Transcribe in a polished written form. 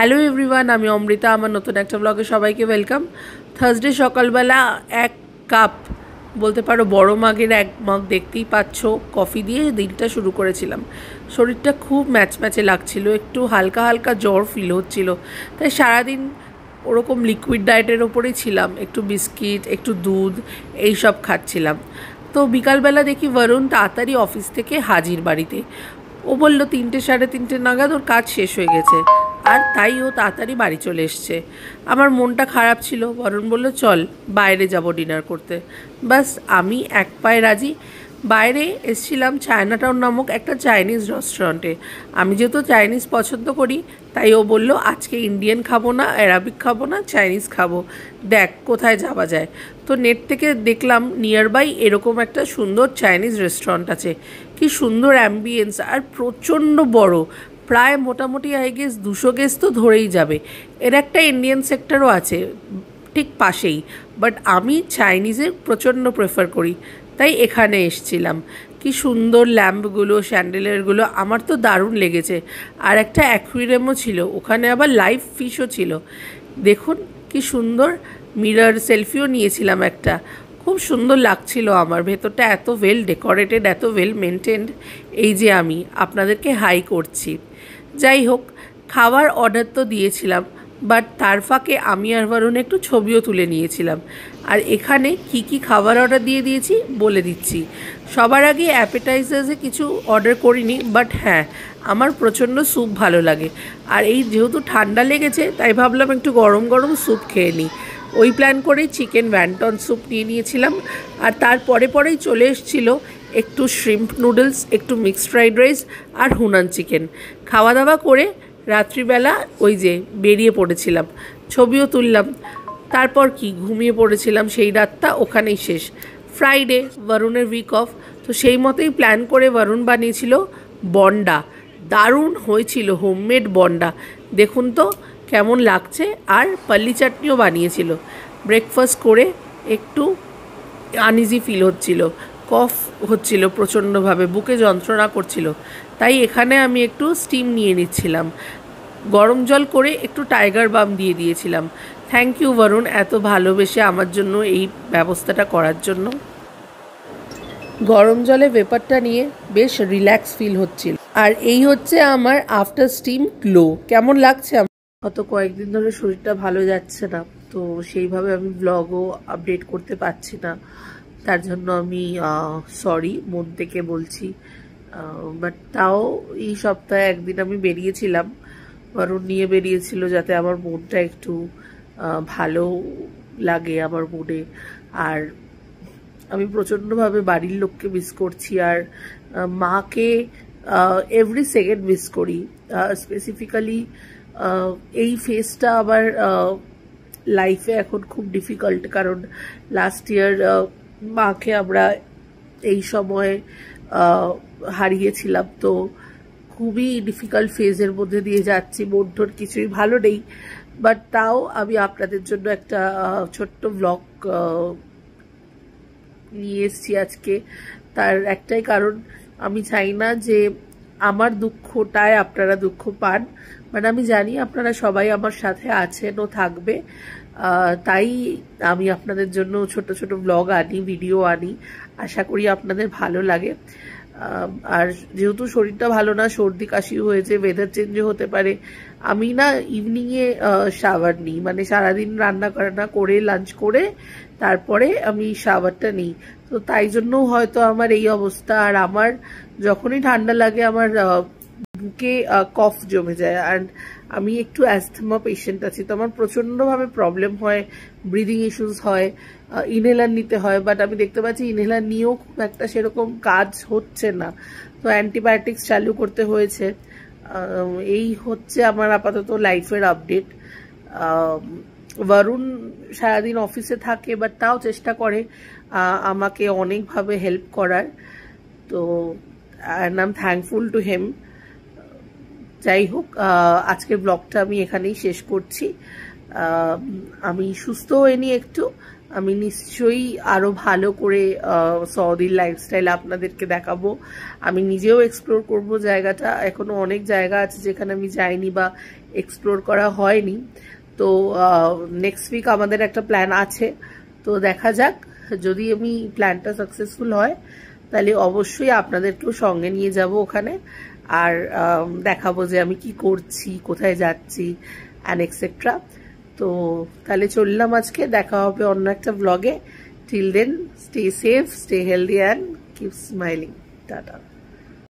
Hello everyone, আমি অমৃতা। আমার নতুন একটা ব্লগে সবাইকে ওয়েলকাম। থার্সডে সকালবেলা এক কাপ বলতে পারো বড় মাগের এক মগ দেখতেই পাচ্ছ কফি দিয়ে দিনটা শুরু করেছিলাম। শরীরটা খুব ম্যাচম্যাচে লাগছিল, একটু হালকা হালকা জ্বর ফিল হচ্ছিল, তাই সারাদিন ওরকম লিকুইড ডায়েটের ওপরেই ছিলাম। একটু বিস্কিট, একটু দুধ এইসব খাচ্ছিলাম। তো বিকালবেলা দেখি বরুণ তাড়াতাড়ি অফিস থেকে হাজির বাড়িতে। ও বলল 3টে সাড়ে 3টে নাগাদ ওর কাজ শেষ হয়ে গেছে, আর তাই ও তাড়াতাড়ি বাড়ি চলে এসছে। আমার মনটা খারাপ ছিল। বরুণ বলল চল বাইরে যাব ডিনার করতে। বাস আমি এক পায়ে রাজি। বাইরে এসেছিলাম চায়নাটাউন নামক একটা চাইনিজ রেস্টুরেন্টে। আমি যেহেতু চাইনিজ পছন্দ করি, তাই ও বলল আজকে ইন্ডিয়ান খাবো না, অ্যারাবিক খাবো না, চাইনিজ খাবো, দেখ কোথায় যাওয়া যায়। তো নেট থেকে দেখলাম নিয়ার বাই এরকম একটা সুন্দর চাইনিজ রেস্টুরেন্ট আছে। কি সুন্দর অ্যাম্বিয়েন্স, আর প্রচণ্ড বড়, প্রায় মোটামুটি আই গেস 200 গেস তো ধরেই যাবে। এর একটা ইন্ডিয়ান সেক্টরও আছে ঠিক পাশেই, বাট আমি চাইনিজে প্রচণ্ড প্রেফার করি, তাই এখানে এসছিলাম। কি সুন্দর ল্যাম্পগুলো, স্যান্ডেলেরগুলো আমার তো দারুণ লেগেছে। আর একটা অ্যাকুয়ারিয়ামও ছিল, ওখানে আবার লাইভ ফিশও ছিল। দেখুন কি সুন্দর। মিরর সেলফিও নিয়েছিলাম একটা, খুব সুন্দর লাগছিল। আমার ভেতরটা এত ওয়েল ডেকোরেটেড, এত ওয়েল মেনটেন্ড। এই যে আমি আপনাদেরকে হাই করছি। যাই হোক, খাবার অর্ডার তো দিয়েছিলাম, বাট তার ফাঁকে আমি আর বরুণ একটু ছবিও তুলে নিয়েছিলাম। আর এখানে কি কি খাবার অর্ডার দিয়ে দিয়েছি বলে দিচ্ছি। সবার আগে অ্যাপেটাইজার্সে কিছু অর্ডার করিনি, বাট হ্যাঁ আমার প্রচণ্ড স্যুপ ভালো লাগে। আর এই যেহেতু ঠান্ডা লেগেছে, তাই ভাবলাম একটু গরম গরম স্যুপ খেয়ে নিই। ওই প্ল্যান করেই চিকেন ওয়্যান্টন স্যুপ নিয়ে নিয়েছিলাম। আর তারপরে পরেই চলে এসেছিল একটু শ্রিম্প নুডলস, একটু মিক্সড ফ্রাইড রাইস আর হুনান চিকেন। খাওয়া দাওয়া করে রাত্রিবেলা ওই যে বেরিয়ে পড়েছিলাম, ছবিও তুললাম। তারপর কি ঘুমিয়ে পড়েছিলাম, সেই রাতটা ওখানেই শেষ। ফ্রাইডে বরুণের উইক অফ, তো সেই মতোই প্ল্যান করে বরুণ বানিয়েছিল বন্ডা। দারুণ হয়েছিল হোমমেড বন্ডা, দেখুন তো কেমন লাগছে। আর পাল্লি চাটনিও বানিয়েছিল। ব্রেকফাস্ট করে একটু আনইজি ফিল হচ্ছিল, কফ হচ্ছিল প্রচণ্ডভাবে, বুকে যন্ত্রণা করছিল, তাই এখানে আমি একটু স্টিম নিয়ে নিচ্ছিলাম। গরম জল করে একটু টাইগার বাম দিয়ে দিয়েছিলাম। থ্যাংক ইউ বরুণ, এত ভালোবেসে আমার জন্য এই ব্যবস্থাটা করার জন্য। গরম জলে ভেপারটা নিয়ে বেশ রিল্যাক্স ফিল হচ্ছিল। আর এই হচ্ছে আমার আফটার স্টিম গ্লো। কেমন লাগছে? গত কয়েকদিন ধরে শরীরটা ভালো যাচ্ছে না, তো সেইভাবে আমি ব্লগও আপডেট করতে পারছি না। তার জন্য আমি সরি মন থেকে বলছি। বাট তাও এই সপ্তাহে একদিন আমি বেরিয়েছিলাম, বরুণ নিয়ে বেরিয়েছিল, যাতে আমার মনটা একটু ভালো লাগে আমার মনে। আর আমি প্রচণ্ডভাবে বাড়ির লোককে মিস করছি, আর মাকে এভরি সেকেন্ড মিস করি। স্পেসিফিক্যালি এই ফেজটা আবার লাইফে এখন খুব ডিফিকাল্ট, কারণ লাস্ট ইয়ার মাকে আমরা এই সময় হারিয়েছিলাম। তো খুবই ডিফিকাল্ট ফেজের মধ্যে দিয়ে যাচ্ছি, মন কিছুই ভালো নেই। বাট তাও আমি আপনাদের জন্য একটা ছোট্ট ব্লগ নিয়ে এসেছি আজকে। তার একটাই কারণ, আমি চাই না যে আমার দুঃখটায় আপনারা দুঃখ পান। মানে আমি জানি আপনারা সবাই আমার সাথে আছেন ও থাকবে, তাই আমি আপনাদের জন্য ছোট ছোট ব্লগ আনি, ভিডিও আনি। আশা করি আপনাদের ভালো লাগে। আর যেহেতু শরীরটা ভালো না, সর্দি কাশি হয়েছে, ওয়েদার চেঞ্জও হতে পারে, আমি না ইভিনিংয়ে শাওয়ার নিই। মানে সারাদিন রান্না বান্না করে লাঞ্চ করে তারপরে আমি শাওয়ারটা নিই। তো তাই জন্য হয়তো আমার এই অবস্থা। আর আমার যখনই ঠান্ডা লাগে আমার বুকে কফ জমে যায়। আর আমি একটু অ্যাস্থমা পেশেন্ট আছি, তো আমার প্রচণ্ডভাবে প্রবলেম হয়, ব্রিদিং ইস্যুস হয়, ইনহেলার নিতে হয়। বাট আমি দেখতে পাচ্ছি ইনহেলার নিয়েও খুব একটা সেরকম কাজ হচ্ছে না, তো অ্যান্টিবায়োটিক্স চালু করতে হয়েছে। এই হচ্ছে আমার আপাতত লাইফের আপডেট। বরুণ সারাদিন অফিসে থাকে, বাট তাও চেষ্টা করে আমাকে অনেকভাবে হেল্প করার। তো I am thankful to him. যাই হোক, আজকের ব্লগটা আমি এখানেই শেষ করছি। আমি সুস্থ হইনি একটু, আমি নিশ্চয়ই আরো ভালো করে সৌদির লাইফস্টাইল আপনাদেরকে দেখাবো। আমি নিজেও এক্সপ্লোর করব জায়গাটা। এখনো অনেক জায়গা আছে যেখানে আমি যাইনি বা এক্সপ্লোর করা হয়নি। তো নেক্সট উইক আমাদের একটা প্ল্যান আছে, তো দেখা যাক, যদি আমি প্ল্যানটা সাকসেসফুল হয় তাহলে অবশ্যই আপনাদেরকেও সঙ্গে নিয়ে যাব ওখানে, আর দেখাবো যে আমি কি করছি, কোথায় যাচ্ছি অ্যান্ড এক্সেট্রা। তো তাহলে চললাম আজকে, দেখা হবে অন্য একটা ব্লগে। Till then, stay safe, stay healthy and keep smiling. Tata.